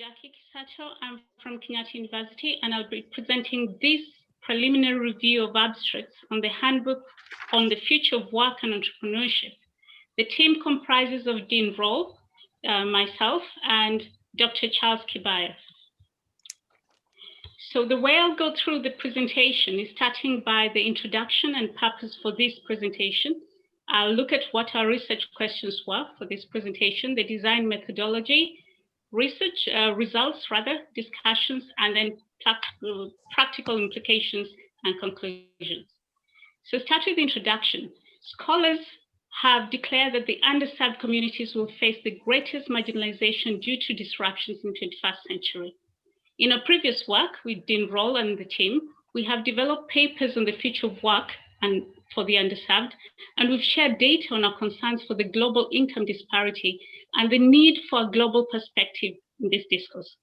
Jacqui Kisato. I'm from Kenyatta University, and I'll be presenting this preliminary review of abstracts on the handbook on the future of work and entrepreneurship. The team comprises of Dean Rolle, myself, and Dr. Charles Kebaya. So the way I'll go through the presentation is starting by the introduction and purpose for this presentation. I'll look at what our research questions were for this presentation, the design methodology, research results, discussions, and then practical implications and conclusions. So start with the introduction. Scholars have declared that the underserved communities will face the greatest marginalization due to disruptions in the 21st century. In our previous work with Dean Rolle and the team, we have developed papers on the future of work and for the underserved, and we've shared data on our concerns for the global income disparity and the need for a global perspective in this discourse.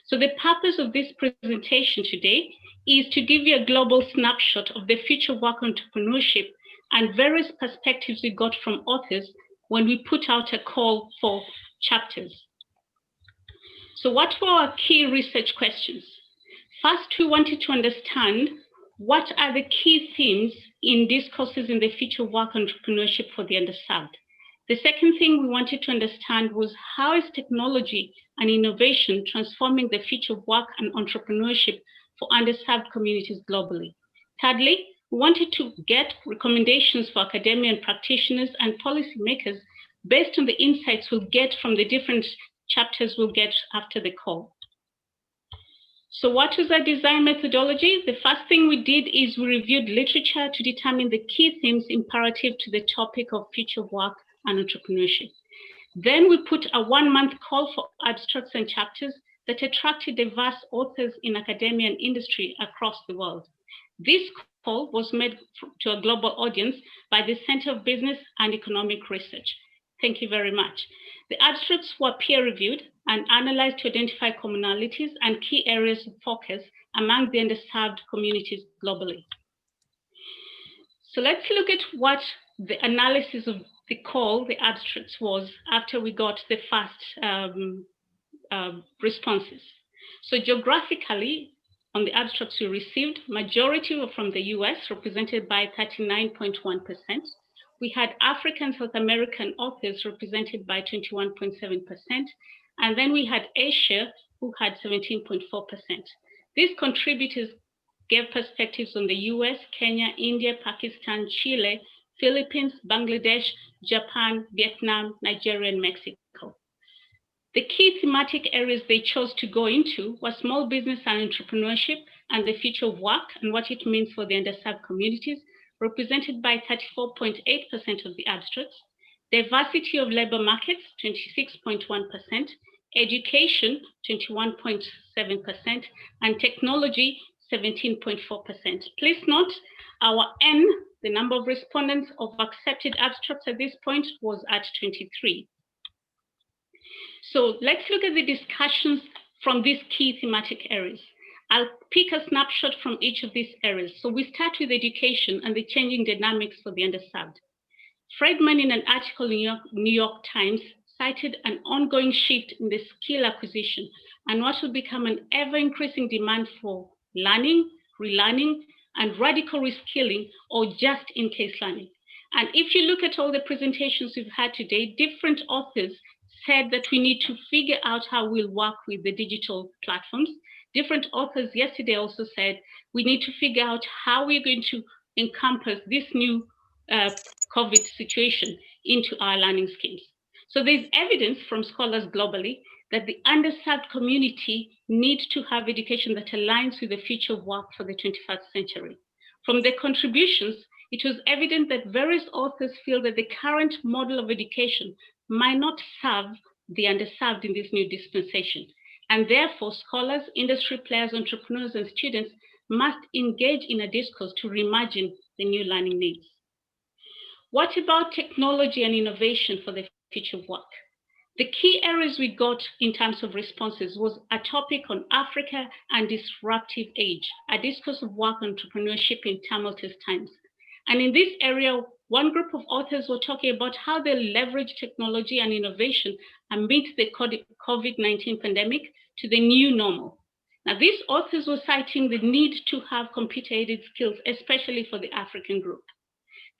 So the purpose of this presentation today is to give you a global snapshot of the future of work entrepreneurship and various perspectives we got from authors when we put out a call for chapters. So what were our key research questions? First, we wanted to understand what are the key themes in discourses in the future of work entrepreneurship for the underserved. The second thing we wanted to understand was how is technology and innovation transforming the future of work and entrepreneurship for underserved communities globally. Thirdly, we wanted to get recommendations for academia and practitioners and policymakers based on the insights we'll get from the different chapters we'll get after the call. So what was our design methodology? The first thing we did is we reviewed literature to determine the key themes imperative to the topic of future work and entrepreneurship. Then we put a 1-month call for abstracts and chapters that attracted diverse authors in academia and industry across the world. This call was made to a global audience by the Center of Business and Economic Research. Thank you very much. The abstracts were peer-reviewed and analyzed to identify commonalities and key areas of focus among the underserved communities globally. So let's look at what the analysis of the call, the abstracts, was after we got the first responses. So geographically, on the abstracts we received, majority were from the US, represented by 39.1%. We had African and South American authors represented by 21.7%. And then we had Asia, who had 17.4%. These contributors gave perspectives on the US, Kenya, India, Pakistan, Chile, Philippines, Bangladesh, Japan, Vietnam, Nigeria, and Mexico. The key thematic areas they chose to go into were small business and entrepreneurship and the future of work and what it means for the underserved communities, represented by 34.8% of the abstracts, diversity of labor markets, 26.1%, education, 21.7%, and technology, 17.4%. Please note, our N, the number of respondents of accepted abstracts at this point, was at 23. So let's look at the discussions from these key thematic areas. I'll pick a snapshot from each of these areas. So we start with education and the changing dynamics for the underserved. Friedman, in an article in New York Times, cited an ongoing shift in the skill acquisition and what will become an ever-increasing demand for learning, relearning, and radical reskilling or just-in-case learning. And if you look at all the presentations we've had today, different authors said that we need to figure out how we'll work with the digital platforms. Different authors yesterday also said we need to figure out how we're going to encompass this new COVID situation into our learning schemes. So there's evidence from scholars globally that the underserved community needs to have education that aligns with the future of work for the 21st century. From the contributions, it was evident that various authors feel that the current model of education might not serve the underserved in this new dispensation. And therefore, scholars, industry players, entrepreneurs, and students must engage in a discourse to reimagine the new learning needs. What about technology and innovation for the future of work? The key areas we got in terms of responses was a topic on Africa and disruptive age, a discourse of work and entrepreneurship in tumultuous times. And in this area, One group of authors were talking about how they leverage technology and innovation amid the COVID-19 pandemic to the new normal. Now, these authors were citing the need to have computer-aided skills, especially for the African group.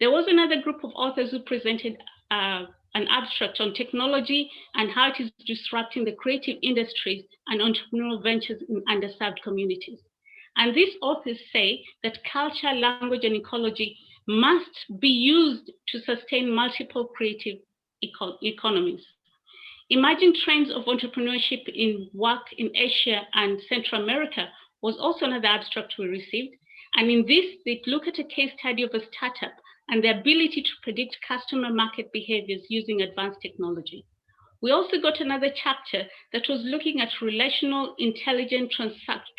There was another group of authors who presented an abstract on technology and how it is disrupting the creative industries and entrepreneurial ventures in underserved communities. And these authors say that culture, language, and ecology must be used to sustain multiple creative economies. Emerging trends of entrepreneurship in work in Asia and Central America was also another abstract we received. And in this, they look at a case study of a startup and the ability to predict customer market behaviors using advanced technology. We also got another chapter that was looking at relational, intelligent,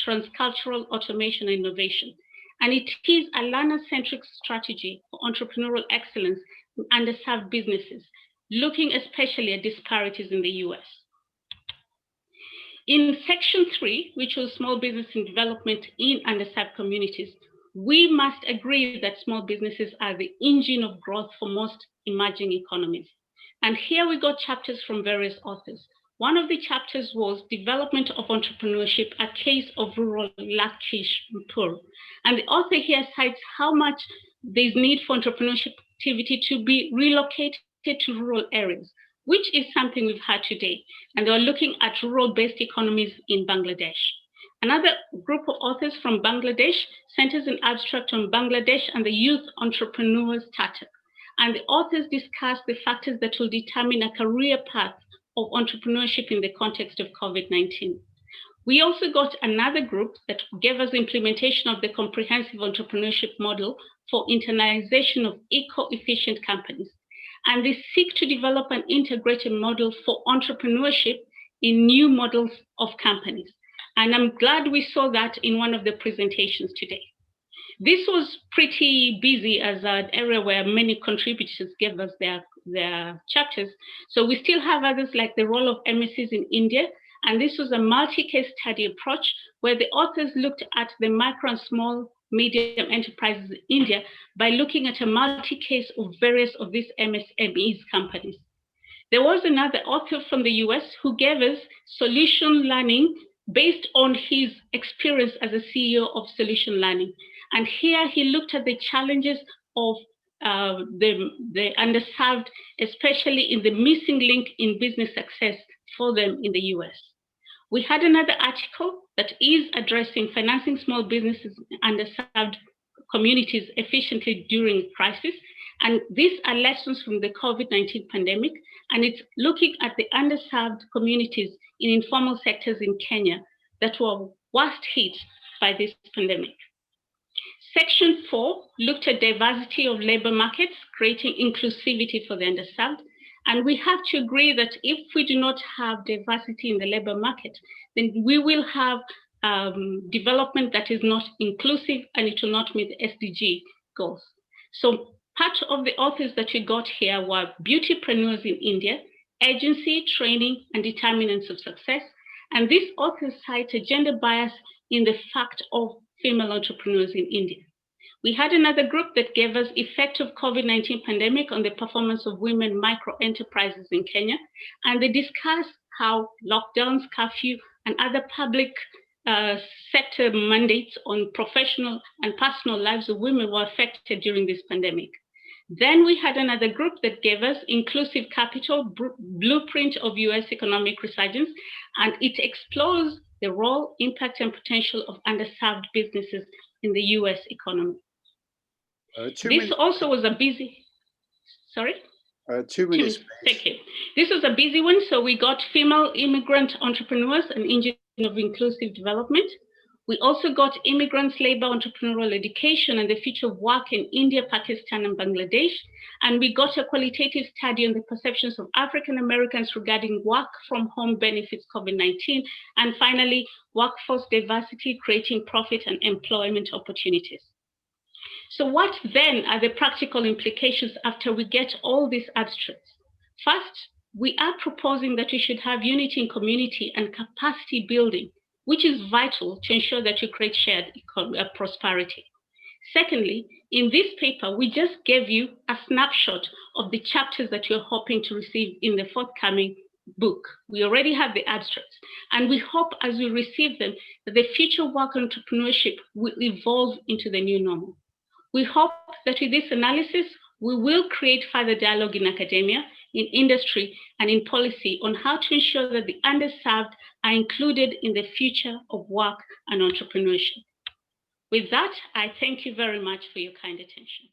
transcultural automation and innovation. And it is a learner-centric strategy for entrepreneurial excellence in underserved businesses, looking especially at disparities in the US. In section 3, which was small business and development in underserved communities, we must agree that small businesses are the engine of growth for most emerging economies. And here we got chapters from various authors. One of the chapters was Development of Entrepreneurship, a case of rural Lakshmipur. And the author here cites how much there's need for entrepreneurship activity to be relocated to rural areas, which is something we've had today. And they were looking at rural-based economies in Bangladesh. Another group of authors from Bangladesh centers an abstract on Bangladesh and the youth entrepreneur startup. And the authors discuss the factors that will determine a career path of entrepreneurship in the context of COVID-19. We also got another group that gave us implementation of the comprehensive entrepreneurship model for internalization of eco-efficient companies. And they seek to develop an integrated model for entrepreneurship in new models of companies. And I'm glad we saw that in one of the presentations today. This was pretty busy as an area where many contributors gave us their chapters. So we still have others like the role of MSCs in India. And this was a multi-case study approach where the authors looked at the micro and small medium enterprises in India by looking at a multi-case of various of these MSMEs companies. There was another author from the US who gave us solution learning based on his experience as a CEO of Solution Learning. And here he looked at the challenges of the underserved, especially in the missing link in business success for them in the US. We had another article that is addressing financing small businesses in underserved communities efficiently during crisis. And these are lessons from the COVID-19 pandemic, and it's looking at the underserved communities in informal sectors in Kenya that were worst hit by this pandemic. Section 4 looked at diversity of labor markets, creating inclusivity for the underserved. And we have to agree that if we do not have diversity in the labor market, then we will have development that is not inclusive and it will not meet the SDG goals. So part of the authors that we got here were beautypreneurs in India, agency, training, and determinants of success. And these authors cite a gender bias in the fact of female entrepreneurs in India. We had another group that gave us effect of COVID-19 pandemic on the performance of women micro enterprises in Kenya. And they discussed how lockdowns, curfew, and other public sector mandates on professional and personal lives of women were affected during this pandemic. Then we had another group that gave us inclusive capital, blueprint of US economic resurgence, and it explores the role, impact, and potential of underserved businesses in the US economy. This also was a busy, sorry? 2 minutes. Thank you. This was a busy one. So we got female immigrant entrepreneurs and engine of inclusive development. We also got immigrants, labor, entrepreneurial education, and the future of work in India, Pakistan, and Bangladesh. And we got a qualitative study on the perceptions of African Americans regarding work from home benefits COVID-19. And finally, workforce diversity, creating profit and employment opportunities. So what then are the practical implications after we get all these abstracts? First, we are proposing that we should have unity in community and capacity building, which is vital to ensure that you create shared prosperity. Secondly, In this paper, we just gave you a snapshot of the chapters that you're hoping to receive in the forthcoming book. We already have the abstracts, and we hope as we receive them that the future of work entrepreneurship will evolve into the new normal. We hope that with this analysis, we will create further dialogue in academia, in industry, and in policy on how to ensure that the underserved are included in the future of work and entrepreneurship. With that, I thank you very much for your kind attention.